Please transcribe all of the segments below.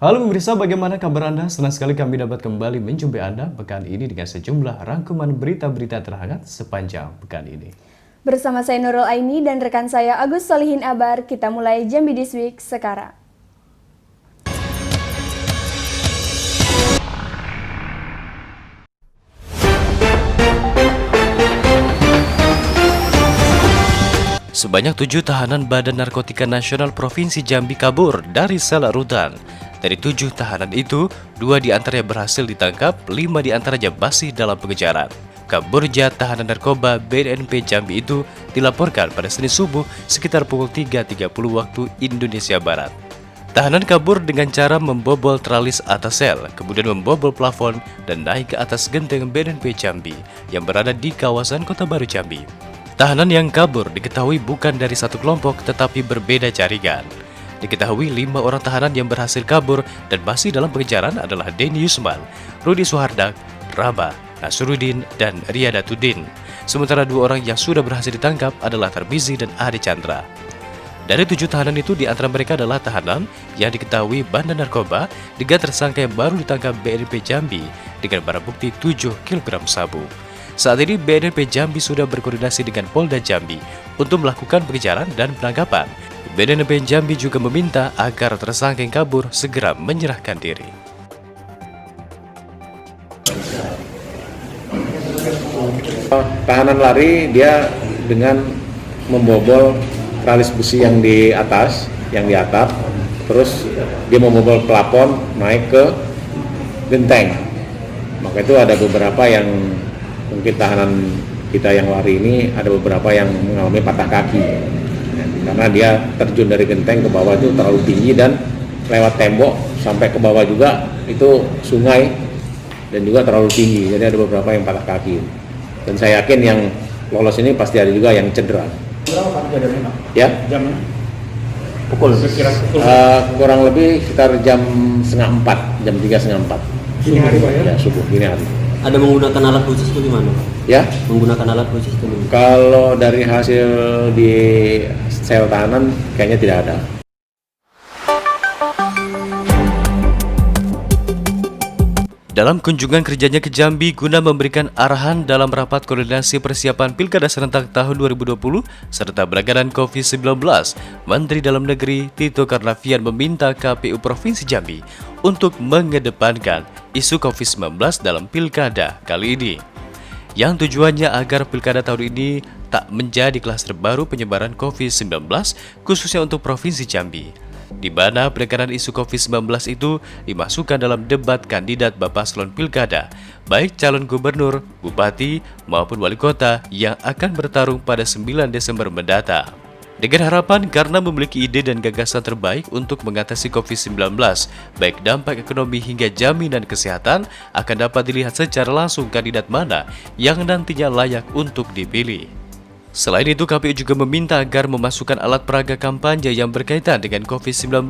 Halo pemirsa, bagaimana kabar Anda? Senang sekali kami dapat kembali menjumpai Anda pekan ini dengan sejumlah rangkuman berita-berita terhangat sepanjang pekan ini. Bersama saya Nurul Aini dan rekan saya Agus Solihin Abar, kita mulai Jambi This Week sekarang. Sebanyak 7 tahanan Badan Narkotika Nasional Provinsi Jambi kabur dari sel rutan. Dari 7 tahanan itu, 2 diantaranya berhasil ditangkap, 5 diantaranya masih dalam pengejaran. Kaburnya tahanan narkoba BNP Jambi itu dilaporkan pada Senin subuh sekitar pukul 3.30 waktu Indonesia Barat. Tahanan kabur dengan cara membobol tralis atas sel, kemudian membobol plafon dan naik ke atas genteng BNP Jambi yang berada di kawasan Kota Baru Jambi. Tahanan yang kabur diketahui bukan dari satu kelompok tetapi berbeda jaringan. Diketahui 5 orang tahanan yang berhasil kabur dan masih dalam pengejaran adalah Denny Yusman, Rudi Suhardak, Raba, Nasruddin, dan Riyadatuddin. Sementara 2 orang yang sudah berhasil ditangkap adalah Tarmizi dan Adi Chandra. Dari 7 tahanan itu, di antara mereka adalah tahanan yang diketahui bandar narkoba dengan tersangka yang baru ditangkap BNP Jambi dengan barang bukti 7 kg sabu. Saat ini BNP Jambi sudah berkoordinasi dengan Polda Jambi untuk melakukan pengejaran dan penangkapan. BNP Jambi juga meminta agar tersangka yang kabur segera menyerahkan diri. Tahanan lari dia dengan membobol tralis besi yang di atas, yang di atap, terus dia membobol plafon naik ke genteng. Maka itu ada beberapa yang mungkin tahanan kita yang lari ini ada beberapa yang mengalami patah kaki karena dia terjun dari genteng ke bawah itu terlalu tinggi dan lewat tembok sampai ke bawah juga itu sungai dan juga terlalu tinggi, jadi ada beberapa yang patah kaki dan saya yakin yang lolos ini pasti ada juga yang cedera. Berapa kejadiannya? Ya? Jamnya? Pukul? Kurang lebih sekitar jam 3:30, jam 3:30. Ini hari Pak ya? Ya, subuh, ini hari. Ada menggunakan alat khusus itu gimana Pak? Ya? Menggunakan alat khusus itu gimana? Kalau dari hasil di sel tahanan kayaknya tidak ada. Dalam kunjungan kerjanya ke Jambi guna memberikan arahan dalam rapat koordinasi persiapan Pilkada serentak tahun 2020 serta penanganan COVID-19, Menteri Dalam Negeri Tito Karnavian meminta KPU Provinsi Jambi untuk mengedepankan isu COVID-19 dalam Pilkada kali ini. Yang tujuannya agar Pilkada tahun ini tak menjadi klaster baru penyebaran COVID-19 khususnya untuk Provinsi Jambi, di mana penekanan isu COVID-19 itu dimasukkan dalam debat kandidat Bapak Paslon Pilkada, baik calon gubernur, bupati, maupun wali kota yang akan bertarung pada 9 Desember mendatang. Dengan harapan karena memiliki ide dan gagasan terbaik untuk mengatasi COVID-19, baik dampak ekonomi hingga jaminan kesehatan, akan dapat dilihat secara langsung kandidat mana yang nantinya layak untuk dipilih. Selain itu, KPU juga meminta agar memasukkan alat peraga kampanye yang berkaitan dengan COVID-19,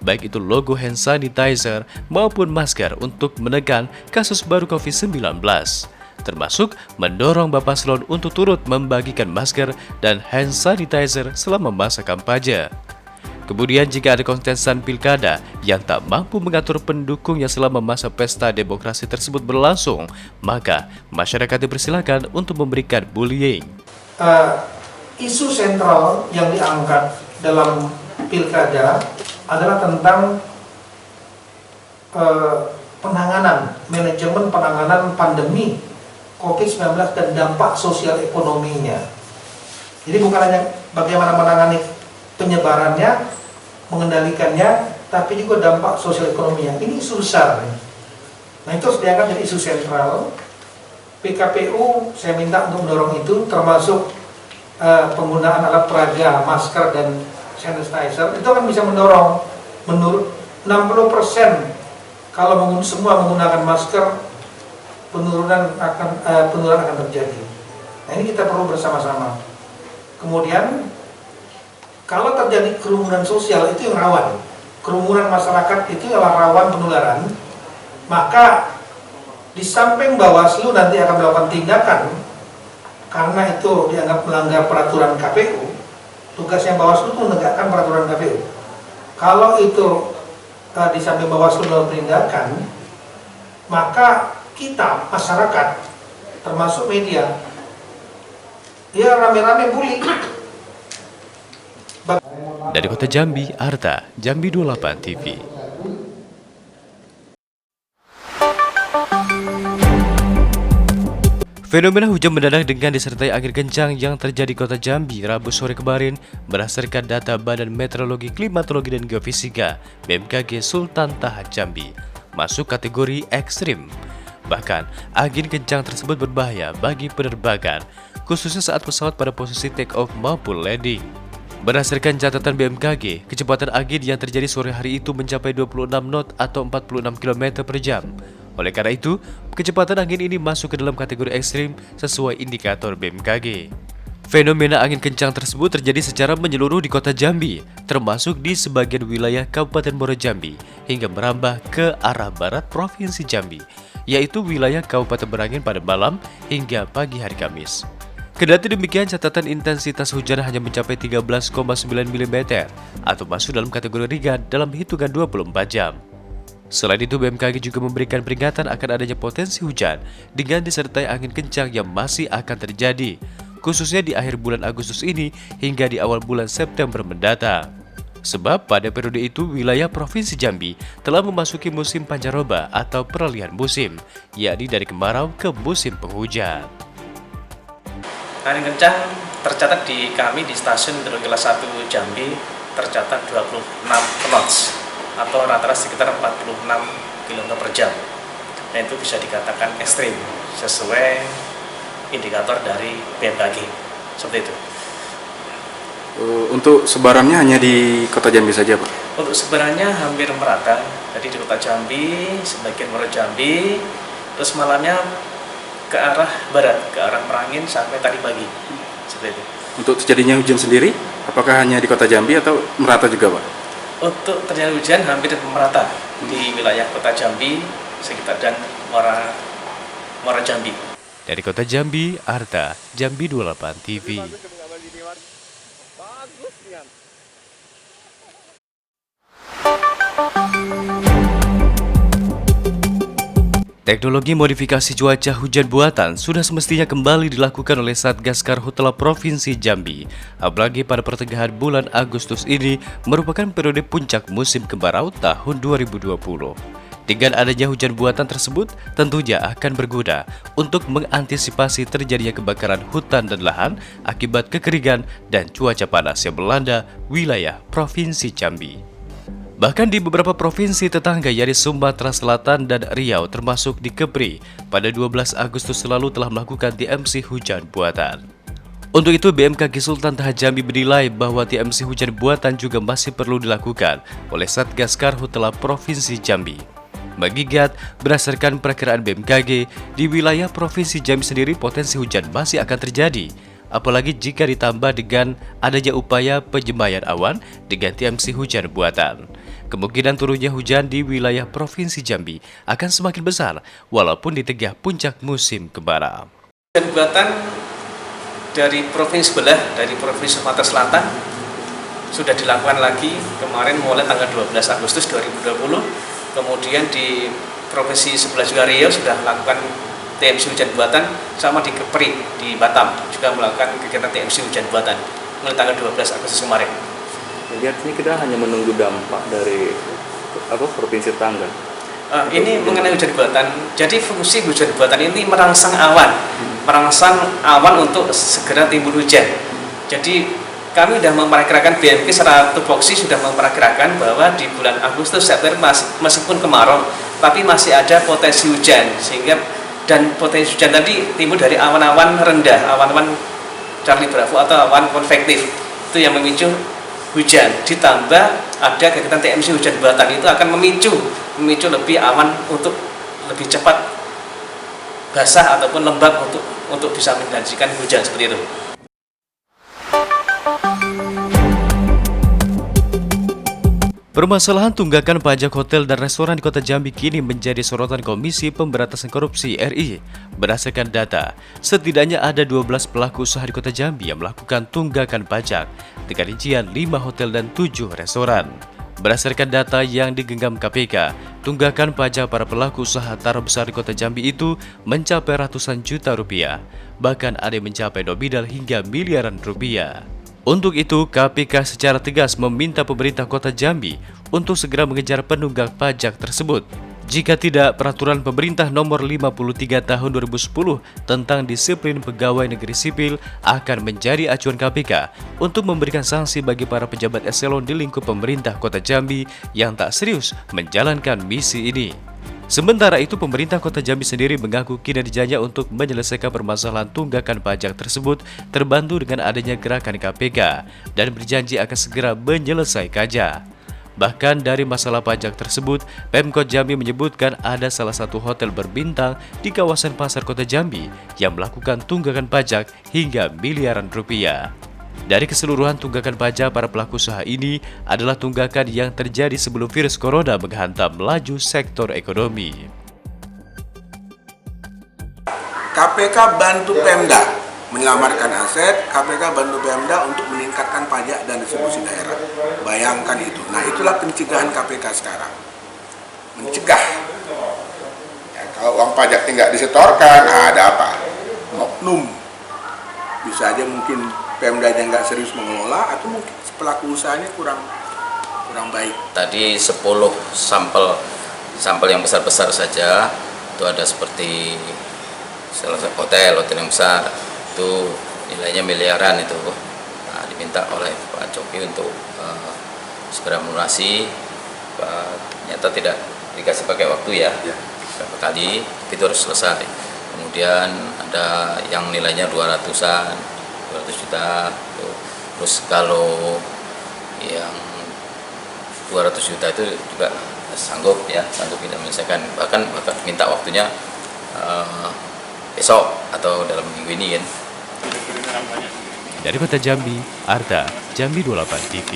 baik itu logo hand sanitizer maupun masker untuk menekan kasus baru COVID-19, termasuk mendorong Bapak Paslon untuk turut membagikan masker dan hand sanitizer selama masa kampanye. Kemudian jika ada kontestan pilkada yang tak mampu mengatur pendukungnya selama masa pesta demokrasi tersebut berlangsung, maka masyarakat dipersilakan untuk memberikan bullying. Isu sentral yang diangkat dalam pilkada adalah tentang manajemen penanganan pandemi COVID-19 dan dampak sosial ekonominya. Jadi bukan hanya bagaimana menangani penyebarannya, mengendalikannya, tapi juga dampak sosial ekonominya. Ini isu besar. Nah, itu harus diangkat jadi isu sentral. PKPU saya minta untuk mendorong itu, termasuk penggunaan alat peraga, masker dan sanitizer. Itu akan bisa mendorong menurut 60% kalau semua menggunakan masker, penurunan akan terjadi. Nah, ini kita perlu bersama-sama. Kemudian kalau terjadi kerumunan sosial itu yang rawan. Kerumunan masyarakat itu adalah rawan penularan. Maka di samping Bawaslu nanti akan melakukan tindakan karena itu dianggap melanggar peraturan KPU. Tugasnya Bawaslu itu menegakkan peraturan KPU. Kalau itu di samping Bawaslu melakukan penindakan, maka kita masyarakat termasuk media ya rame-rame bully. Dari Kota Jambi, Arta, Jambi 28 TV. Fenomena hujan mendadak dengan disertai angin kencang yang terjadi di Kota Jambi Rabu sore kemarin berdasarkan data Badan Meteorologi, Klimatologi dan Geofisika BMKG Sultan Toha Jambi masuk kategori ekstrim. Bahkan, angin kencang tersebut berbahaya bagi penerbangan, khususnya saat pesawat pada posisi take off maupun landing. Berdasarkan catatan BMKG, kecepatan angin yang terjadi sore hari itu mencapai 26 knot atau 46 km per jam. Oleh karena itu, kecepatan angin ini masuk ke dalam kategori ekstrim sesuai indikator BMKG. Fenomena angin kencang tersebut terjadi secara menyeluruh di Kota Jambi, termasuk di sebagian wilayah Kabupaten Muaro Jambi, hingga merambah ke arah barat Provinsi Jambi, yaitu wilayah Kabupaten Merangin pada malam hingga pagi hari Kamis. Kendati demikian, catatan intensitas hujan hanya mencapai 13,9 mm atau masuk dalam kategori ringan dalam hitungan 24 jam. Selain itu, BMKG juga memberikan peringatan akan adanya potensi hujan dengan disertai angin kencang yang masih akan terjadi, khususnya di akhir bulan Agustus ini hingga di awal bulan September mendatang. Sebab pada periode itu wilayah Provinsi Jambi telah memasuki musim pancaroba atau peralihan musim, yakni dari kemarau ke musim penghujan. Angin kencang tercatat di kami di stasiun meteorologi kelas 1 Jambi tercatat 26 knots atau rata-rata sekitar 46 km per jam. Dan itu bisa dikatakan ekstrim sesuai indikator dari BMKG. Seperti itu. Untuk sebarannya hanya di Kota Jambi saja, Pak? Untuk sebarannya hampir merata. Jadi di Kota Jambi, sebagian Muaro Jambi, terus malamnya ke arah barat, ke arah Merangin sampai tadi pagi. Seperti itu. Untuk terjadinya hujan sendiri, apakah hanya di Kota Jambi atau merata juga, Pak? Untuk terjadi hujan hampir merata di wilayah Kota Jambi, sekitar dan Muara Jambi. Dari Kota Jambi, Arta, Jambi 28 TV. Teknologi modifikasi cuaca hujan buatan sudah semestinya kembali dilakukan oleh Satgas Karhutla Provinsi Jambi. Apalagi pada pertengahan bulan Agustus ini merupakan periode puncak musim kemarau tahun 2020. Dengan adanya hujan buatan tersebut, tentunya akan berguna untuk mengantisipasi terjadinya kebakaran hutan dan lahan akibat kekeringan dan cuaca panas yang melanda wilayah Provinsi Jambi. Bahkan di beberapa provinsi tetangga yaitu Sumatera Selatan dan Riau termasuk di Kepri pada 12 Agustus lalu telah melakukan TMC hujan buatan. Untuk itu BMKG Sultan Toha Jambi menilai bahwa TMC hujan buatan juga masih perlu dilakukan oleh Satgas Karhutla Provinsi Jambi. Mengingat berdasarkan perakiraan BMKG di wilayah Provinsi Jambi sendiri potensi hujan masih akan terjadi. Apalagi jika ditambah dengan adanya upaya penyemayan awan dengan TMC hujan buatan. Kemungkinan turunnya hujan di wilayah Provinsi Jambi akan semakin besar walaupun di tengah puncak musim kemarau. Hujan buatan dari provinsi sebelah, dari Provinsi Sumatera Selatan sudah dilakukan lagi kemarin mulai tanggal 12 Agustus 2020. Kemudian di provinsi sebelah juga Riau sudah melakukan TMC hujan buatan, sama di Kepri di Batam juga melakukan kegiatan TMC hujan buatan mulai tanggal 12 Agustus kemarin. Jadi artinya kita hanya menunggu dampak dari provinsi tetangga. Ini mengenai hujan buatan. Jadi fungsi hujan buatan ini merangsang awan untuk segera timbul hujan. Jadi kami sudah memperkirakan, BMKG secara tupoksi sudah memperkirakan bahwa di bulan Agustus September meskipun kemarau, tapi masih ada potensi hujan sehingga dan potensi hujan tadi timbul dari awan-awan rendah, awan-awan Charlie Bravo atau awan konvektif itu yang memicu hujan. Ditambah ada kegiatan TMC hujan buatan itu akan memicu lebih awan untuk lebih cepat basah ataupun lembab untuk bisa menjanjikan hujan seperti itu. Permasalahan tunggakan pajak hotel dan restoran di Kota Jambi kini menjadi sorotan Komisi Pemberantasan Korupsi RI. Berdasarkan data, setidaknya ada 12 pelaku usaha di Kota Jambi yang melakukan tunggakan pajak dengan rincian 5 hotel dan 7 restoran. Berdasarkan data yang digenggam KPK, tunggakan pajak para pelaku usaha taruh besar di Kota Jambi itu mencapai ratusan juta rupiah. Bahkan ada yang mencapai nominal hingga miliaran rupiah. Untuk itu, KPK secara tegas meminta pemerintah Kota Jambi untuk segera mengejar penunggak pajak tersebut. Jika tidak, peraturan pemerintah nomor 53 tahun 2010 tentang disiplin pegawai negeri sipil akan menjadi acuan KPK untuk memberikan sanksi bagi para pejabat eselon di lingkup pemerintah Kota Jambi yang tak serius menjalankan misi ini. Sementara itu, pemerintah Kota Jambi sendiri mengaku kinerjanya untuk menyelesaikan permasalahan tunggakan pajak tersebut terbantu dengan adanya gerakan KPK dan berjanji akan segera menyelesaikannya. Bahkan dari masalah pajak tersebut, Pemkot Jambi menyebutkan ada salah satu hotel berbintang di kawasan Pasar Kota Jambi yang melakukan tunggakan pajak hingga miliaran rupiah. Dari keseluruhan tunggakan pajak para pelaku usaha ini adalah tunggakan yang terjadi sebelum virus corona menghantam laju sektor ekonomi. KPK bantu Pemda menyelamatkan aset, KPK bantu Pemda untuk meningkatkan pajak dan distribusi daerah. Bayangkan itu. Nah, itulah pencegahan KPK sekarang. Mencegah. Ya, kalau uang pajak tidak disetorkan, ada apa? Oknum. Bisa aja mungkin Pemdanya nggak serius mengelola, atau mungkin pelaku usahanya kurang baik. Tadi 10 sampel yang besar-besar saja, itu ada seperti salah satu hotel yang besar, itu nilainya miliaran itu. Nah, diminta oleh Pak Coki untuk segera melunasi. Ternyata tidak dikasih pakai waktu ya, berapa kali itu harus selesai. Kemudian ada yang nilainya 200 juta. Terus kalau yang 200 juta itu juga sanggup tidak menyelesaikan, bahkan minta waktunya besok atau dalam minggu ini kan. Dari Kota Jambi, Arta, Jambi 28 TV.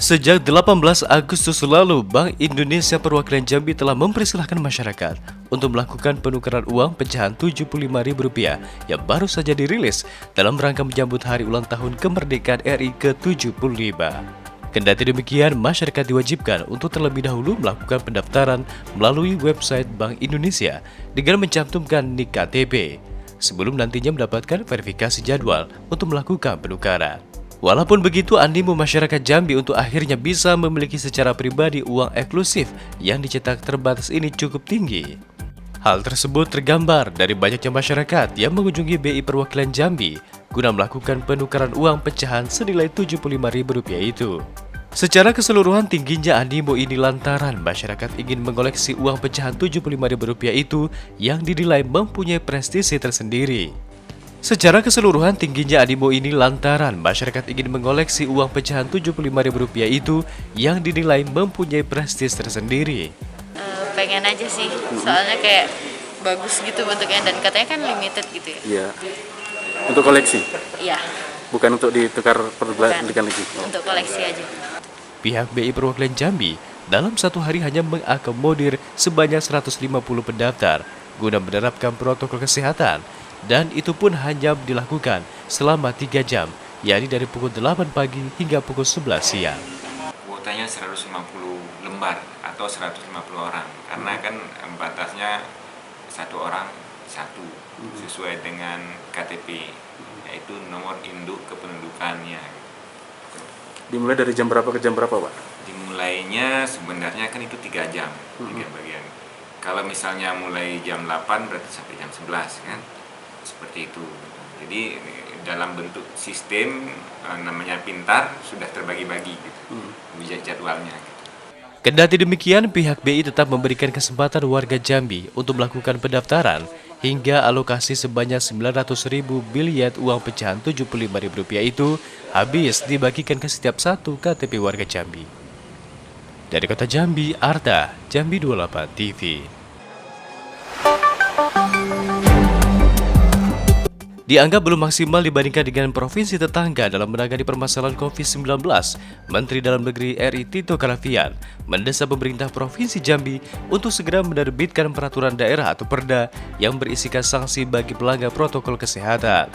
Sejak 18 Agustus lalu, Bank Indonesia Perwakilan Jambi telah mempersilahkan masyarakat untuk melakukan penukaran uang pecahan Rp75.000 yang baru saja dirilis dalam rangka menyambut hari ulang tahun kemerdekaan RI ke-75. Kendati demikian, masyarakat diwajibkan untuk terlebih dahulu melakukan pendaftaran melalui website Bank Indonesia dengan mencantumkan NIK KTP sebelum nantinya mendapatkan verifikasi jadwal untuk melakukan penukaran. Walaupun begitu, animo masyarakat Jambi untuk akhirnya bisa memiliki secara pribadi uang eksklusif yang dicetak terbatas ini cukup tinggi. Hal tersebut tergambar dari banyaknya masyarakat yang mengunjungi BI Perwakilan Jambi guna melakukan penukaran uang pecahan senilai Rp75.000 itu. Secara keseluruhan tingginya animo ini lantaran masyarakat ingin mengoleksi uang pecahan Rp75.000 itu yang dinilai mempunyai prestisi tersendiri. Secara keseluruhan tingginya animo ini lantaran masyarakat ingin mengoleksi uang pecahan Rp75.000 itu yang dinilai mempunyai prestis tersendiri. Pengen aja sih, soalnya kayak bagus gitu bentuknya dan katanya kan limited gitu ya. Iya. Untuk koleksi? Iya. Bukan untuk ditukar perbalikan lagi? Untuk koleksi aja. Pihak BI Perwakilan Jambi dalam satu hari hanya mengakomodir sebanyak 150 pendaftar guna menerapkan protokol kesehatan. Dan itu pun hanya dilakukan selama 3 jam, yakni dari pukul 8 pagi hingga pukul 11 siang. Kuotanya 150 lembar atau 150 orang, karena kan batasnya 1 orang 1 sesuai dengan KTP, yaitu nomor induk kependudukannya. Dimulai dari jam berapa ke jam berapa, Pak? Dimulainya sebenarnya kan itu 3 jam, 3 bagian. Kalau misalnya mulai jam 8 berarti sampai jam 11 kan. Seperti itu. Jadi dalam bentuk sistem namanya pintar sudah terbagi-bagi gitu. Jadwalnya gitu. Kendati demikian, pihak BI tetap memberikan kesempatan warga Jambi untuk melakukan pendaftaran hingga alokasi sebanyak 900.000 bilyet uang pecahan Rp75.000 itu habis dibagikan ke setiap satu KTP warga Jambi. Dari Kota Jambi, Arta, Jambi 28 TV. Dianggap belum maksimal dibandingkan dengan provinsi tetangga dalam menangani permasalahan COVID-19, Menteri Dalam Negeri RI Tito Karnavian mendesak pemerintah Provinsi Jambi untuk segera menerbitkan peraturan daerah atau Perda yang berisikan sanksi bagi pelanggar protokol kesehatan.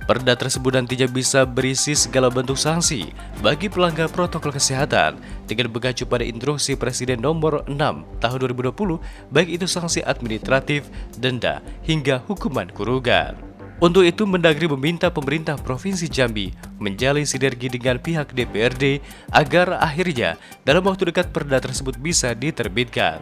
Perda tersebut nantinya bisa berisi segala bentuk sanksi bagi pelanggar protokol kesehatan dengan mengacu pada instruksi Presiden nomor 6 tahun 2020, baik itu sanksi administratif, denda, hingga hukuman kurungan. Untuk itu, Mendagri meminta pemerintah Provinsi Jambi menjalin sinergi dengan pihak DPRD agar akhirnya dalam waktu dekat perda tersebut bisa diterbitkan,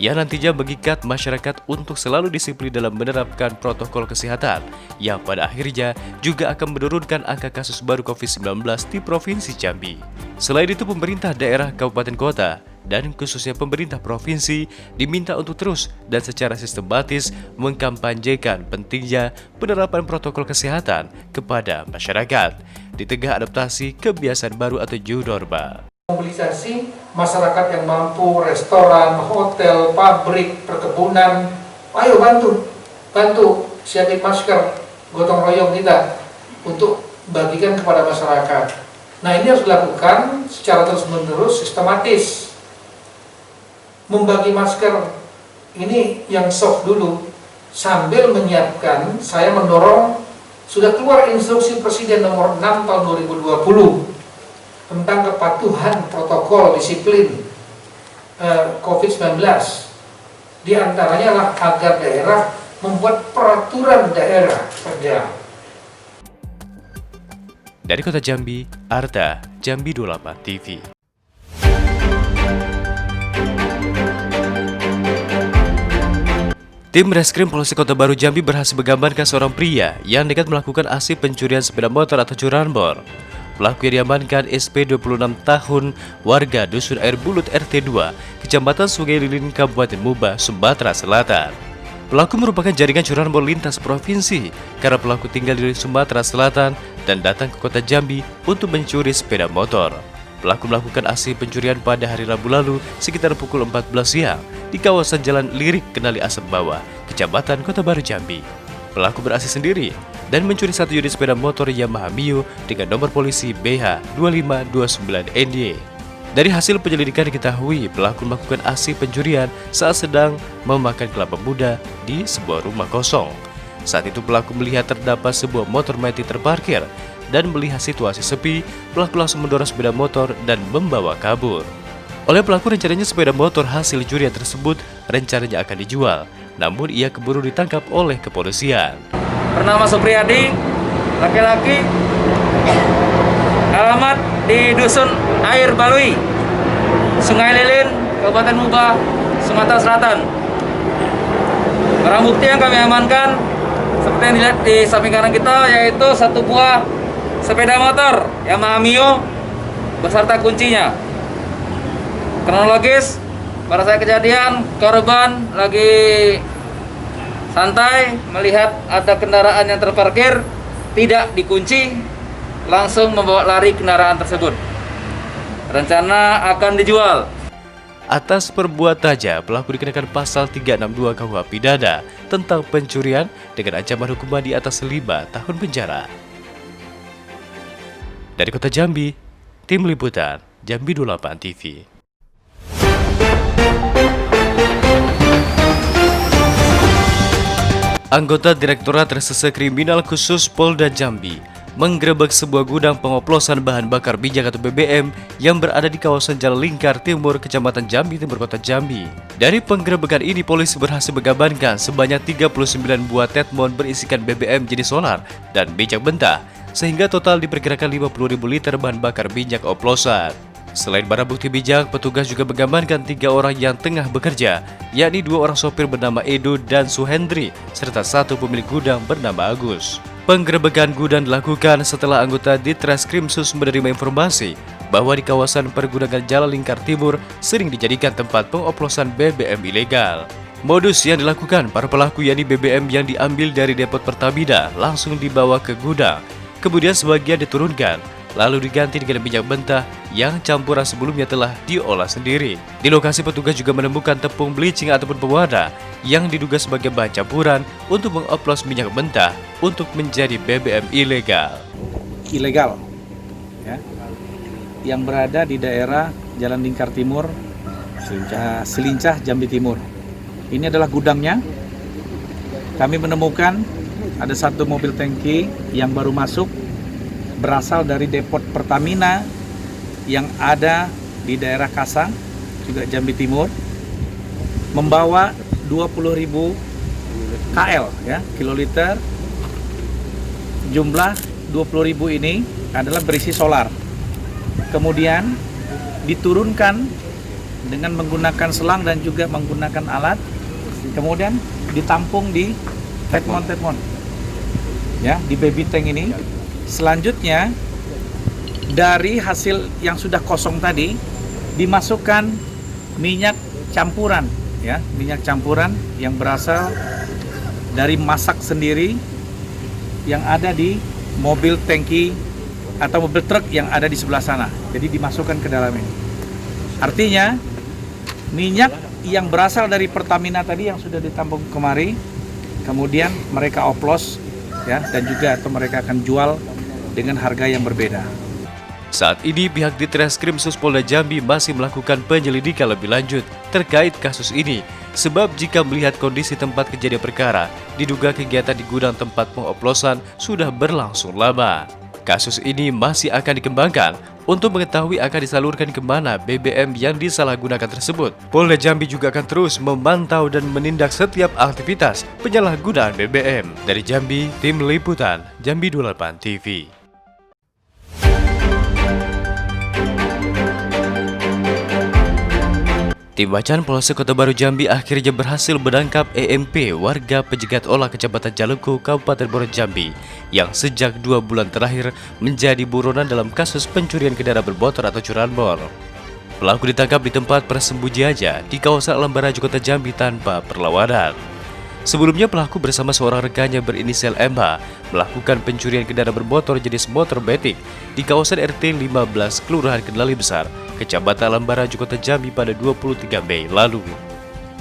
yang nantinya mengikat masyarakat untuk selalu disiplin dalam menerapkan protokol kesehatan, yang pada akhirnya juga akan menurunkan angka kasus baru COVID-19 di Provinsi Jambi. Selain itu, pemerintah daerah, kabupaten kota, dan khususnya pemerintah provinsi diminta untuk terus dan secara sistematis mengkampanyekan pentingnya penerapan protokol kesehatan kepada masyarakat di tengah adaptasi kebiasaan baru atau new normal. Mobilisasi masyarakat yang mampu, restoran, hotel, pabrik, perkebunan, ayo bantu siapin masker, gotong royong kita untuk bagikan kepada masyarakat. Nah, ini harus dilakukan secara terus-menerus, sistematis. Membagi masker ini yang soft dulu, sambil menyiapkan, saya mendorong, sudah keluar instruksi Presiden nomor 6 tahun 2020 tentang kepatuhan protokol disiplin COVID-19. Di antaranya lah agar daerah membuat peraturan daerah perda. Dari Kota Jambi, Arta, Jambi 28 TV. Tim Reskrim Polsek Kota Baru Jambi berhasil mengamankan seorang pria yang nekat melakukan aksi pencurian sepeda motor atau curanmor. Pelaku yang diamankan SP 26 tahun, warga Dusun Air Bulut RT 2, Kecamatan Sungai Lilin, Kabupaten Muba, Sumatera Selatan. Pelaku merupakan jaringan curanmor lintas provinsi karena pelaku tinggal di Sumatera Selatan dan datang ke Kota Jambi untuk mencuri sepeda motor. Pelaku melakukan aksi pencurian pada hari Rabu lalu sekitar pukul 14 siang di kawasan Jalan Lirik Kenali Asap Bawah, Kecamatan Kota Baru Jambi. Pelaku beraksi sendiri dan mencuri satu unit sepeda motor Yamaha Mio dengan nomor polisi BH 2529NY. Dari hasil penyelidikan diketahui pelaku melakukan aksi pencurian saat sedang memakan kelapa muda di sebuah rumah kosong. Saat itu pelaku melihat terdapat sebuah motor Matic terparkir dan melihat situasi sepi, pelaku langsung mendorong sepeda motor dan membawa kabur. Oleh pelaku, rencananya sepeda motor hasil curian tersebut rencananya akan dijual, namun ia keburu ditangkap oleh kepolisian. Bernama Supriyadi, laki-laki, alamat di Dusun Air Balui, Sungai Lilin, Kabupaten Muba, Sumatera Selatan. Barang bukti yang kami amankan seperti yang dilihat di samping kanan kita, yaitu satu buah sepeda motor Yamaha Mio beserta kuncinya. Kronologis, pada saat kejadian korban lagi santai melihat ada kendaraan yang terparkir tidak dikunci, langsung membawa lari kendaraan tersebut. Rencana akan dijual. Atas perbuatannya, pelaku dikenakan pasal 362 KUH Pidana tentang pencurian dengan ancaman hukuman di atas 5 tahun penjara. Dari Kota Jambi, Tim Liputan Jambi 28 TV. Anggota Direktorat Reserse Kriminal Khusus Polda Jambi menggerebek sebuah gudang pengoplosan bahan bakar minyak atau BBM yang berada di kawasan Jalan Lingkar Timur, Kecamatan Jambi Timur, Kota Jambi. Dari penggerebekan ini, polisi berhasil mengamankan sebanyak 39 buah tetmon berisikan BBM jenis solar dan minyak mentah, sehingga total diperkirakan 50.000 liter bahan bakar minyak oplosan. Selain barang bukti minyak, petugas juga mengamankan 3 orang yang tengah bekerja, yakni 2 orang sopir bernama Edo dan Suhendri, serta 1 pemilik gudang bernama Agus. Penggerebekan gudang dilakukan setelah anggota Ditreskrimsus menerima informasi bahwa di kawasan pergudangan Jalan Lingkar Timur sering dijadikan tempat pengoplosan BBM ilegal. Modus yang dilakukan para pelaku, yakni BBM yang diambil dari depot Pertamina langsung dibawa ke gudang, kemudian sebagian diturunkan, lalu diganti dengan minyak mentah yang campuran sebelumnya telah diolah sendiri. Di lokasi, petugas juga menemukan tepung bleaching ataupun pewarna yang diduga sebagai bahan campuran untuk mengoplos minyak mentah untuk menjadi BBM ilegal. Ilegal, ya, yang berada di daerah Jalan Lingkar Timur, Selincah, Jambi Timur. Ini adalah gudangnya. Kami menemukan ada satu mobil tangki yang baru masuk berasal dari depot Pertamina yang ada di daerah Kasang, juga Jambi Timur, membawa 20.000 KL ya, kiloliter. Jumlah 20.000 ini adalah berisi solar. Kemudian diturunkan dengan menggunakan selang dan juga menggunakan alat, kemudian ditampung di Tetmon ya, di baby tank ini. Selanjutnya dari hasil yang sudah kosong tadi dimasukkan minyak campuran ya, minyak campuran yang berasal dari masak sendiri yang ada di mobil tangki atau mobil truk yang ada di sebelah sana. Jadi dimasukkan ke dalam ini. Artinya minyak yang berasal dari Pertamina tadi yang sudah ditampung kemari, kemudian mereka oplos ya, dan juga atau mereka akan jual dengan harga yang berbeda. Saat ini pihak Ditreskrim Suspolda Jambi masih melakukan penyelidikan lebih lanjut terkait kasus ini, sebab jika melihat kondisi tempat kejadian perkara, diduga kegiatan di gudang tempat pengoplosan sudah berlangsung lama. Kasus ini masih akan dikembangkan untuk mengetahui akan disalurkan kemana BBM yang disalahgunakan tersebut. Polda Jambi juga akan terus memantau dan menindak setiap aktivitas penyalahgunaan BBM. Dari Jambi, Tim Liputan, Jambi 28 TV. Tim Bacan Polsek Kota Baru Jambi akhirnya berhasil menangkap EMP, warga Pejegat Olah Kecamatan Jalengku, Kabupaten Muaro Jambi, yang sejak 2 bulan terakhir menjadi buronan dalam kasus pencurian kendaraan bermotor atau curanmor. Pelaku ditangkap di tempat persembunyiannya di kawasan Alam Baraju Kota Jambi tanpa perlawanan. Sebelumnya pelaku bersama seorang rekannya berinisial MH melakukan pencurian kendaraan bermotor jenis motor metik di kawasan RT 15 Kelurahan Kendali Besar, Kecamatan Alam Baraju Kota Jambi pada 23 Mei lalu.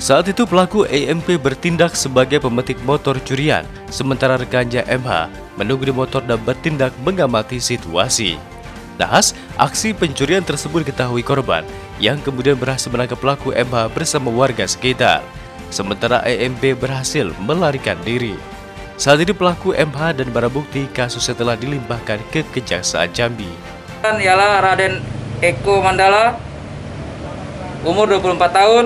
Saat itu pelaku EMP bertindak sebagai pemetik motor curian, sementara rekannya MH menunggu di motor dan bertindak mengamati situasi. Nahas, aksi pencurian tersebut diketahui korban, yang kemudian berhasil menangkap pelaku MH bersama warga sekitar. Sementara EMP berhasil melarikan diri. Saat ini pelaku MH dan barang bukti kasusnya telah dilimpahkan ke Kejaksaan Jambi. Ialah Raden Eko Mandala, umur 24 tahun,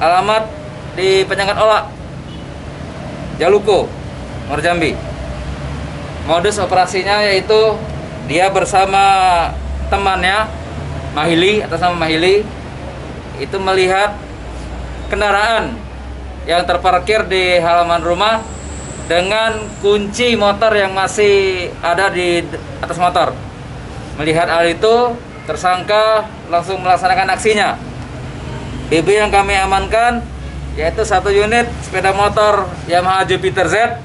alamat di Penyangat Olah, Jaluko, Muaro Jambi. Modus operasinya yaitu dia bersama temannya Mahili, atas nama Mahili, itu melihat kendaraan yang terparkir di halaman rumah dengan kunci motor yang masih ada di atas motor. Melihat hal itu, tersangka langsung melaksanakan aksinya. BB yang kami amankan yaitu 1 unit sepeda motor Yamaha Jupiter Z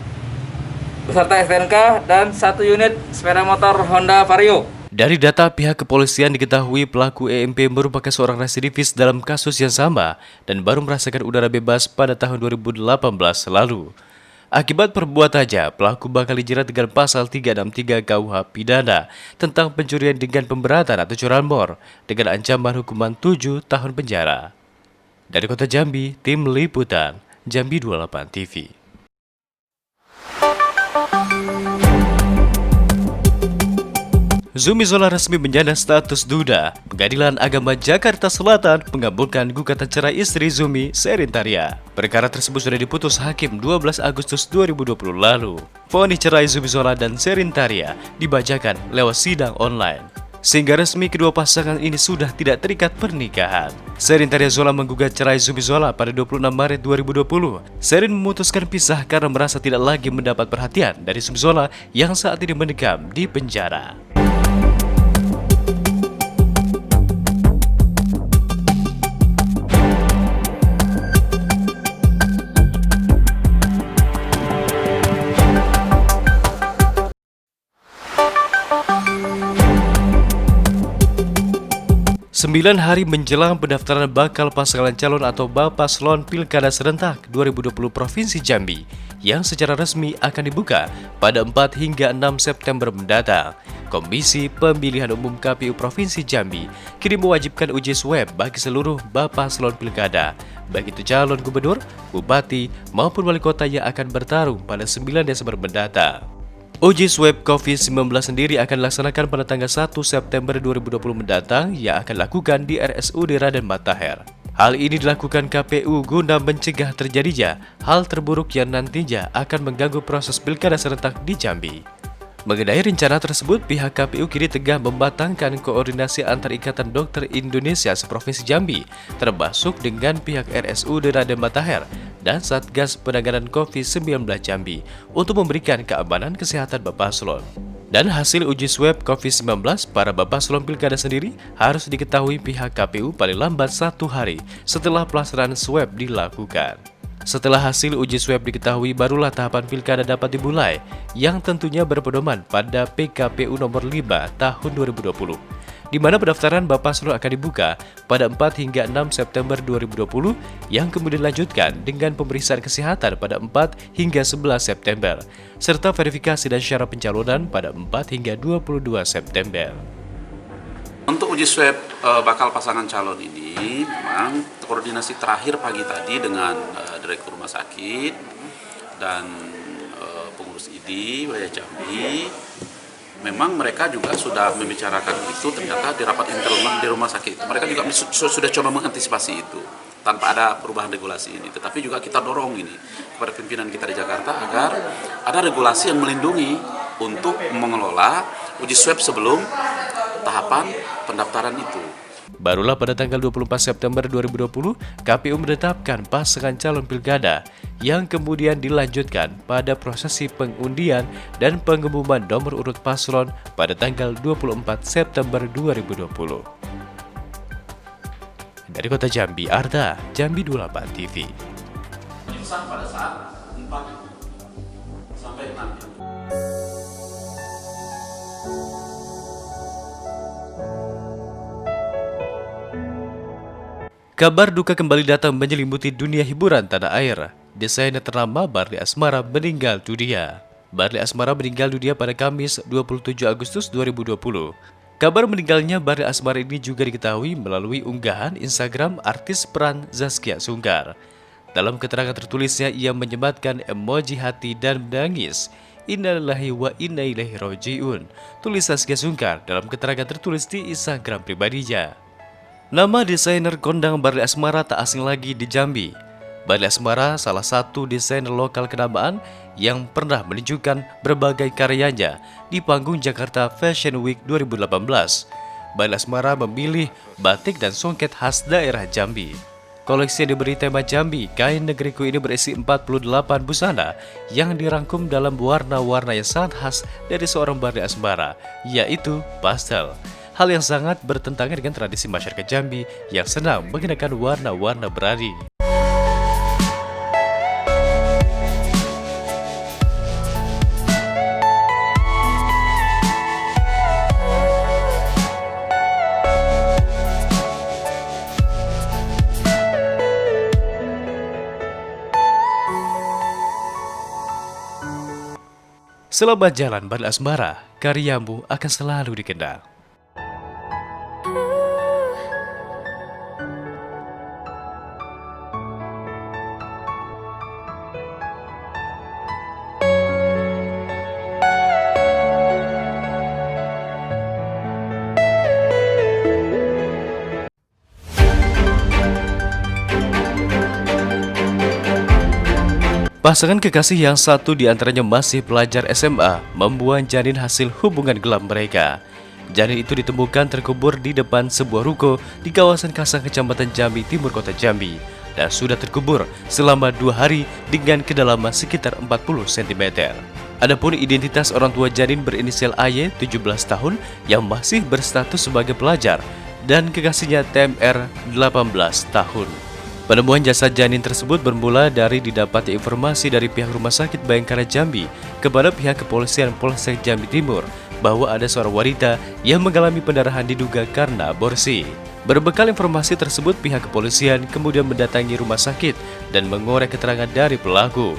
beserta STNK dan 1 unit sepeda motor Honda Vario. Dari data pihak kepolisian diketahui pelaku EMP merupakan seorang residivis dalam kasus yang sama dan baru merasakan udara bebas pada tahun 2018 lalu. Akibat perbuatannya, pelaku bakal dijerat dengan pasal 363 KUH Pidana tentang pencurian dengan pemberatan atau curanmor dengan ancaman hukuman 7 tahun penjara. Dari Kota Jambi, Tim Liputan, Jambi 28 TV. Zumi Zola resmi menyandang status duda. Pengadilan Agama Jakarta Selatan mengabulkan gugatan cerai istri Zumi, Serintaria. Perkara tersebut sudah diputus hakim 12 Agustus 2020 lalu. Vonis cerai Zumi Zola dan Serintaria dibacakan lewat sidang online. Sehingga resmi kedua pasangan ini sudah tidak terikat pernikahan. Serintaria Zola menggugat cerai Zumi Zola pada 26 Maret 2020. Serin memutuskan pisah karena merasa tidak lagi mendapat perhatian dari Zumi Zola yang saat ini mendekam di penjara. Sembilan hari menjelang pendaftaran bakal pasangan calon atau Bapaslon Pilkada Serentak 2020 Provinsi Jambi yang secara resmi akan dibuka pada 4 hingga 6 September mendatang. Komisi Pemilihan Umum KPU Provinsi Jambi kini mewajibkan uji swab bagi seluruh bapak paslon pilkada, baik itu calon gubernur, bupati, maupun wali kota yang akan bertarung pada 9 Desember mendatang. Uji swab COVID-19 sendiri akan dilaksanakan pada tanggal 1 September 2020 mendatang yang akan dilakukan di RSUD Raden Matahir. Hal ini dilakukan KPU guna mencegah terjadinya hal terburuk yang nantinya akan mengganggu proses pilkada serentak di Jambi. Mengenai rencana tersebut, pihak KPU kini tengah membatangkan koordinasi antar Ikatan Dokter Indonesia seprovinsi Jambi, termasuk dengan pihak RSUD Raden Matahir dan Satgas Penanganan COVID-19 Jambi untuk memberikan keamanan kesehatan bapak paslon. Dan hasil uji swab COVID-19 para bapak paslon pilkada sendiri harus diketahui pihak KPU paling lambat 1 hari setelah pelaksanaan swab dilakukan. Setelah hasil uji swab diketahui, barulah tahapan pilkada dapat dimulai, yang tentunya berpedoman pada PKPU nomor 5 tahun 2020, di mana pendaftaran bapak paslon akan dibuka pada 4 hingga 6 September 2020, yang kemudian dilanjutkan dengan pemeriksaan kesehatan pada 4 hingga 11 September, serta verifikasi dan syarat pencalonan pada 4 hingga 22 September. Untuk uji swab bakal pasangan calon ini, memang koordinasi terakhir pagi tadi dengan Direktur Rumah Sakit dan pengurus ID Wilayah Jambi, memang mereka juga sudah membicarakan itu. Ternyata di rapat internal di rumah sakit mereka juga sudah coba mengantisipasi itu tanpa ada perubahan regulasi ini. Tetapi juga kita dorong ini kepada pimpinan kita di Jakarta agar ada regulasi yang melindungi untuk mengelola uji swab sebelum tahapan pendaftaran itu. Barulah pada tanggal 24 September 2020, KPU menetapkan pasangan calon pilkada yang kemudian dilanjutkan pada prosesi pengundian dan pengumuman nomor urut paslon pada tanggal 24 September 2020. Dari Kota Jambi, Arda, Jambi 28 TV. Pada saat 4 sampai 6. Kabar duka kembali datang menyelimuti dunia hiburan tanah air. Desainer ternama Barli Asmara meninggal dunia. Barli Asmara meninggal dunia pada Kamis 27 Agustus 2020. Kabar meninggalnya Barli Asmara ini juga diketahui melalui unggahan Instagram artis peran Zaskia Sungkar. Dalam keterangan tertulisnya, ia menyematkan emoji hati dan menangis. Innalillahi wa inna ilaihi raji'un, tulis Zaskia Sungkar dalam keterangan tertulis di Instagram pribadinya. Nama desainer kondang Barli Asmara tak asing lagi di Jambi. Barli Asmara salah satu desainer lokal kenamaan yang pernah menunjukkan berbagai karyanya di panggung Jakarta Fashion Week 2018. Barli Asmara memilih batik dan songket khas daerah Jambi. Koleksi yang diberi tema Jambi, kain negeriku ini berisi 48 busana yang dirangkum dalam warna-warna yang sangat khas dari seorang Barli Asmara, yaitu pastel. Hal yang sangat bertentangan dengan tradisi masyarakat Jambi yang senang menggunakan warna-warna berani. Selamat jalan Barli Asmara, karyamu akan selalu dikenang. Pasangan kekasih yang satu diantaranya masih pelajar SMA membuang janin hasil hubungan gelap mereka. Janin itu ditemukan terkubur di depan sebuah ruko di kawasan Kasang, Kecamatan Jambi Timur, Kota Jambi, dan sudah terkubur selama 2 hari dengan kedalaman sekitar 40 cm. Adapun identitas orang tua janin berinisial AY, 17 tahun, yang masih berstatus sebagai pelajar, dan kekasihnya TMR, 18 tahun. Penemuan jasad janin tersebut bermula dari didapatnya informasi dari pihak Rumah Sakit Bayangkara Jambi kepada pihak kepolisian Polsek Jambi Timur bahwa ada seorang wanita yang mengalami pendarahan diduga karena aborsi. Berbekal informasi tersebut, pihak kepolisian kemudian mendatangi rumah sakit dan mengorek keterangan dari pelaku.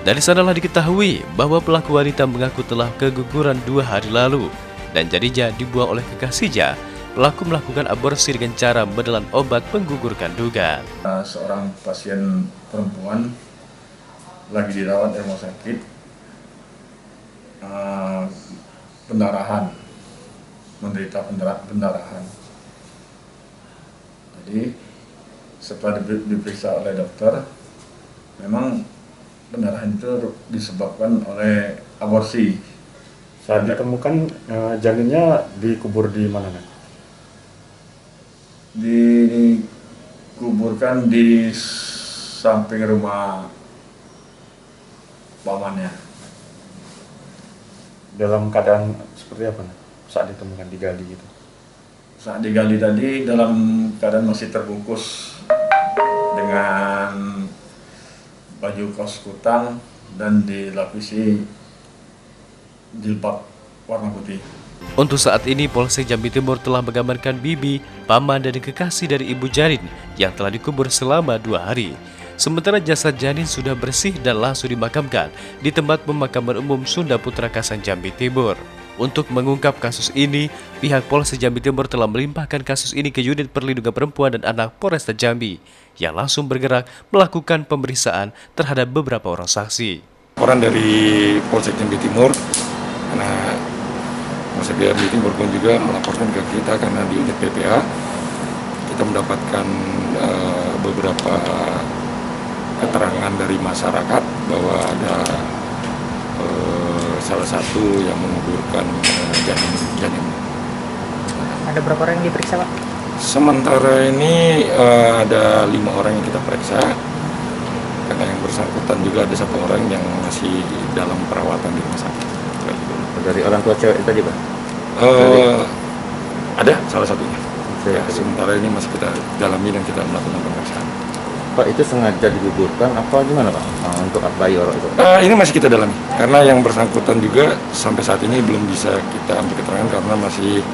Dari sanalah diketahui bahwa pelaku wanita mengaku telah keguguran 2 hari lalu. dan jadinya dibuang oleh kekasihnya, pelaku melakukan aborsi dengan cara menelan obat penggugur kandungan. Seorang pasien perempuan lagi dirawat di rumah sakit, pendarahan, menderita pendarahan. Jadi setelah diperiksa oleh dokter, memang pendarahan itu disebabkan oleh aborsi. Saat ditemukan janinnya dikubur di mana? Dikuburkan di samping rumah pamannya. Dalam keadaan seperti apa saat ditemukan, digali gitu? Saat digali tadi dalam keadaan masih terbungkus dengan baju kaos kutang dan dilapisi jilbab warna putih. Untuk saat ini, Polsek Jambi Timur telah mengamankan bibi, paman, dan kekasih dari ibu janin yang telah dikubur selama 2 hari. Sementara jasad janin sudah bersih dan langsung dimakamkan di tempat pemakaman umum Sunda Putra Kasang Jambi Timur. Untuk mengungkap kasus ini, pihak Polsek Jambi Timur telah melimpahkan kasus ini ke Unit Perlindungan Perempuan dan Anak Polresta Jambi yang langsung bergerak melakukan pemeriksaan terhadap beberapa orang saksi. Laporan dari Polsek Jambi Timur, karena Polsek Jambi Timur pun juga melaporkan ke kita karena di unit PPA kita mendapatkan beberapa keterangan dari masyarakat bahwa ada salah satu yang menguburkan janin. Ada berapa orang yang diperiksa, Pak? Sementara ini ada 5 orang yang kita periksa, karena yang bersangkutan juga ada 1 orang yang masih dalam perawatan di rumah sakit. Dari orang tua cewek tadi, Pak? Ada salah satunya. Ya, sementara ini masih kita dalami dan kita melakukan pemeriksaan. Pak, itu sengaja digugurkan apa gimana, Pak? Untuk bayi orang itu? Ini masih kita dalami, karena yang bersangkutan juga sampai saat ini belum bisa kita ambil keterangan karena masih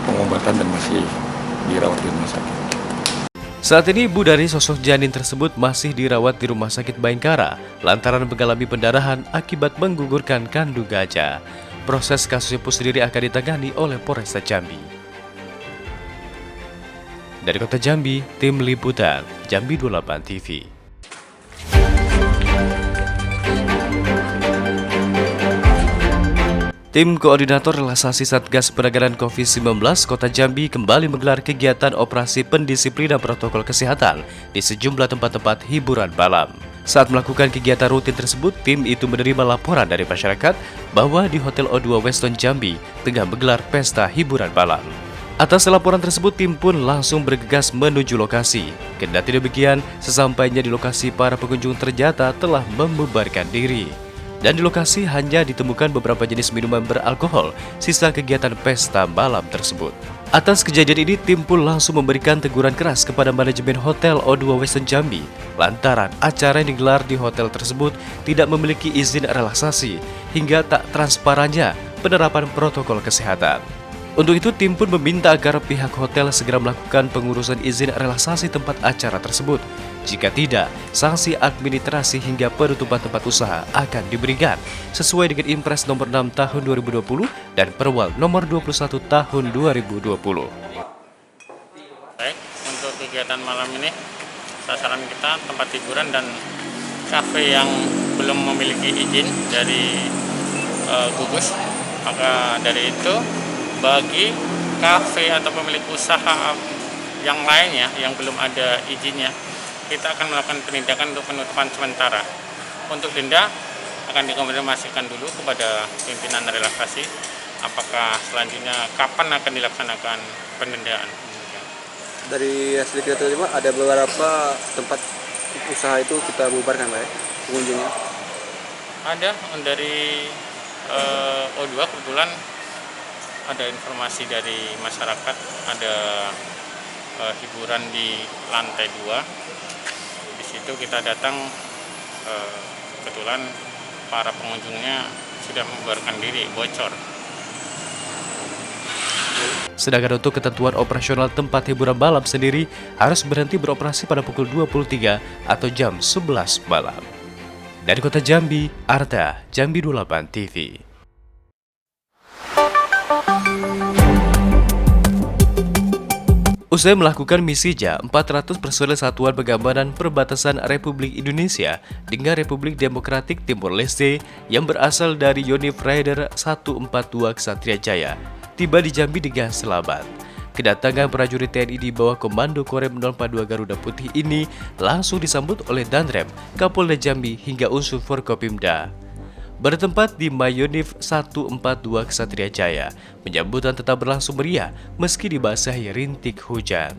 pengobatan dan masih dirawat di rumah sakit. Saat ini ibu dari sosok janin tersebut masih dirawat di Rumah Sakit Bayangkara lantaran mengalami pendarahan akibat menggugurkan kandung gajah. Proses kasusnya pun sendiri akan ditangani oleh Polresta Jambi. Dari Kota Jambi, Tim Liputan Jambi 28 TV. Tim Koordinator Relaksasi Satgas Penanganan COVID-19 Kota Jambi kembali menggelar kegiatan operasi pendisiplinan protokol kesehatan di sejumlah tempat-tempat hiburan malam. Saat melakukan kegiatan rutin tersebut, tim itu menerima laporan dari masyarakat bahwa di Hotel O2 Weston Jambi tengah menggelar pesta hiburan malam. Atas laporan tersebut, tim pun langsung bergegas menuju lokasi. Kendati demikian, sesampainya di lokasi para pengunjung ternyata telah membubarkan diri. Dan di lokasi hanya ditemukan beberapa jenis minuman beralkohol, sisa kegiatan pesta malam tersebut. Atas kejadian ini, tim pun langsung memberikan teguran keras kepada manajemen Hotel O2 Weston Jambi, lantaran acara yang digelar di hotel tersebut tidak memiliki izin relaksasi, hingga tak transparannya penerapan protokol kesehatan. Untuk itu, tim pun meminta agar pihak hotel segera melakukan pengurusan izin relaksasi tempat acara tersebut. Jika tidak, sanksi administrasi hingga penutupan tempat usaha akan diberikan sesuai dengan Impres nomor 6 tahun 2020 dan Perwal nomor 21 tahun 2020. Baik, untuk kegiatan malam ini sasaran kita tempat hiburan dan kafe yang belum memiliki izin dari gugus. Maka dari itu bagi kafe atau pemilik usaha yang lainnya yang belum ada izinnya, kita akan melakukan penindakan untuk penutupan sementara. Untuk denda akan dikonfirmasikan dulu kepada pimpinan relaksasi apakah selanjutnya kapan akan dilaksanakan pendendaan. Dari hasil kita terima ada beberapa tempat usaha itu kita bubarkan, Pak, pengunjungnya. Ada dari O2 kebetulan ada informasi dari masyarakat ada hiburan di lantai 2. Di situ kita datang, kebetulan para pengunjungnya sudah membubarkan diri, bocor. Sedangkan untuk ketentuan operasional tempat hiburan malam sendiri harus berhenti beroperasi pada pukul 23 atau jam 11 malam. Dari Kota Jambi, Arta, Jambi 28 TV. Usai melakukan misija, 400 personel Satuan Pengamanan Perbatasan Republik Indonesia dengan Republik Demokratik Timor Leste yang berasal dari Yonif Raider 142 Ksatria Jaya tiba di Jambi dengan selamat. Kedatangan prajurit TNI di bawah Komando Korem 042 Garuda Putih ini langsung disambut oleh Danrem, Kapolda Jambi hingga unsur Forkopimda. Bertempat di Mayonif 142 Ksatria Jaya, penyambutan tetap berlangsung meriah meski dibasahi rintik hujan.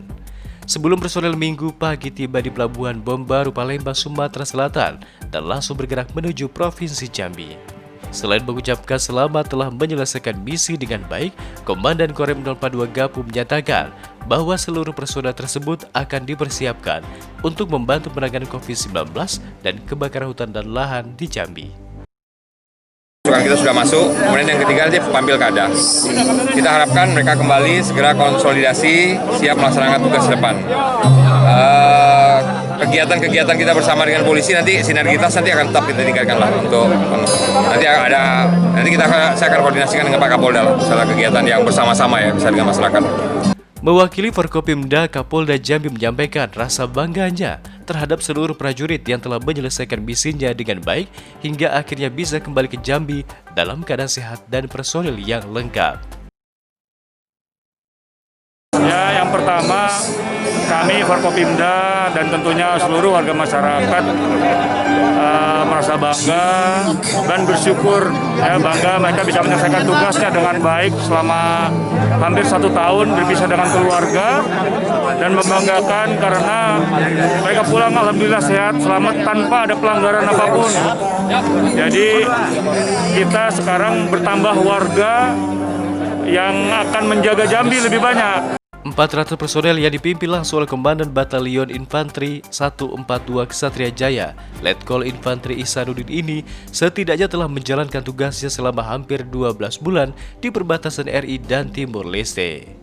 Sebelum personel Minggu pagi tiba di Pelabuhan Bom Baru Palembang, Sumatera Selatan dan langsung bergerak menuju Provinsi Jambi. Selain mengucapkan selamat telah menyelesaikan misi dengan baik, Komandan Korem 042 Gapu menyatakan bahwa seluruh personel tersebut akan dipersiapkan untuk membantu penanganan COVID-19 dan kebakaran hutan dan lahan di Jambi. Kita sudah masuk, kemudian yang ketiga nanti Pilkada. Kita harapkan mereka kembali segera konsolidasi, siap melaksanakan tugas depan. Kegiatan-kegiatan kita bersama dengan polisi nanti sinergitas nanti akan tetap kita tingkatkan lah untuk saya akan koordinasikan dengan Pak Kapolda lah, misalnya kegiatan yang bersama-sama ya bisa dengan masyarakat. Mewakili Forkopimda, Kapolda Jambi menyampaikan rasa bangganya terhadap seluruh prajurit yang telah menyelesaikan misinya dengan baik hingga akhirnya bisa kembali ke Jambi dalam keadaan sehat dan personil yang lengkap. Ya, yang pertama kami Forkopimda dan tentunya seluruh warga masyarakat merasa bangga dan bersyukur bangga mereka bisa menyelesaikan tugasnya dengan baik selama hampir 1 tahun berpisah dengan keluarga, dan membanggakan karena mereka pulang alhamdulillah sehat selamat tanpa ada pelanggaran apapun. Jadi kita sekarang bertambah warga yang akan menjaga Jambi lebih banyak. 400 personel yang dipimpin langsung oleh Komandan Batalion Infanteri 142 Ksatria Jaya, Letkol Infanteri Ihsanuddin ini setidaknya telah menjalankan tugasnya selama hampir 12 bulan di perbatasan RI dan Timor Leste.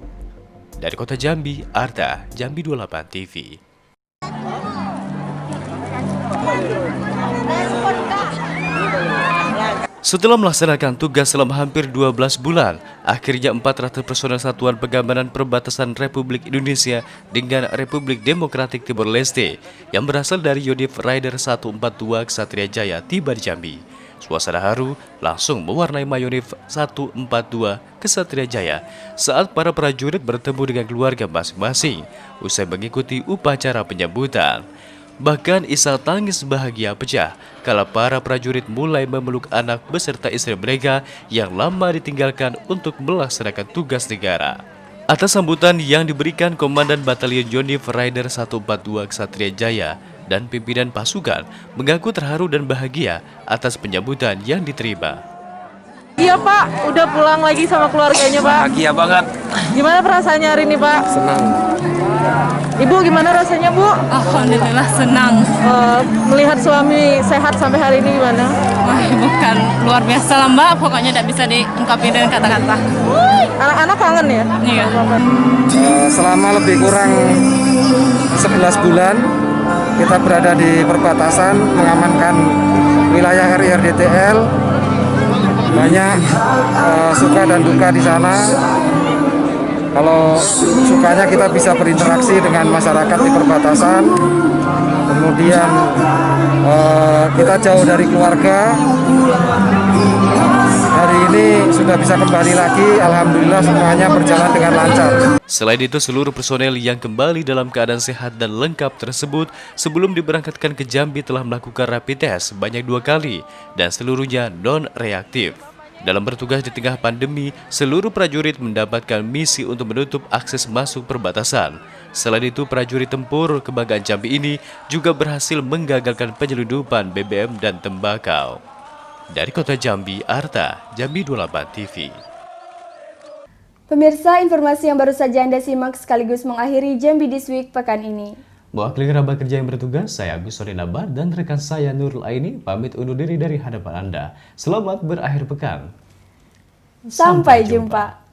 Dari Kota Jambi, Arta, Jambi 28 TV. Setelah melaksanakan tugas selama hampir 12 bulan, akhirnya 400 personel Satuan Pengamanan Perbatasan Republik Indonesia dengan Republik Demokratik Timor Leste yang berasal dari Yonif Raider 142 Ksatria Jaya tiba di Jambi. Suasana haru langsung mewarnai Mayonif 142 Ksatria Jaya saat para prajurit bertemu dengan keluarga masing-masing usai mengikuti upacara penyambutan. Bahkan isak tangis bahagia pecah kala para prajurit mulai memeluk anak beserta istri mereka yang lama ditinggalkan untuk melaksanakan tugas negara. Atas sambutan yang diberikan Komandan Batalion Yonif Raider 142 Ksatria Jaya dan pimpinan pasukan mengaku terharu dan bahagia atas penyambutan yang diterima. Iya Pak, udah pulang lagi sama keluarganya Pak. Bahagia banget. Gimana perasaannya hari ini Pak? Senang. Ibu gimana rasanya Bu? Alhamdulillah senang. Melihat suami sehat sampai hari ini gimana? Wah, bukan luar biasa lah Mbak, pokoknya tidak bisa diungkapin dengan kata-kata. Anak-anak kangen ya? Iya. Selama lebih kurang 11 bulan kita berada di perbatasan mengamankan wilayah RI/RDTL. Banyak suka dan duka di sana. Kalau sukanya kita bisa berinteraksi dengan masyarakat di perbatasan, kemudian kita jauh dari keluarga. Hari ini sudah bisa kembali lagi, alhamdulillah semuanya berjalan dengan lancar. Selain itu, seluruh personel yang kembali dalam keadaan sehat dan lengkap tersebut sebelum diberangkatkan ke Jambi telah melakukan rapid test sebanyak 2 kali dan seluruhnya non-reaktif. Dalam bertugas di tengah pandemi, seluruh prajurit mendapatkan misi untuk menutup akses masuk perbatasan. Selain itu, prajurit tempur kebanggaan Jambi ini juga berhasil menggagalkan penyelundupan BBM dan tembakau. Dari Kota Jambi, Arta, Jambi 28 TV. Pemirsa, informasi yang baru saja Anda simak sekaligus mengakhiri Jambi This Week pekan ini. Mewakili kerabat kerja yang bertugas, saya Agus Sorinabar dan rekan saya Nurul Aini pamit undur diri dari hadapan Anda. Selamat berakhir pekan. Sampai jumpa.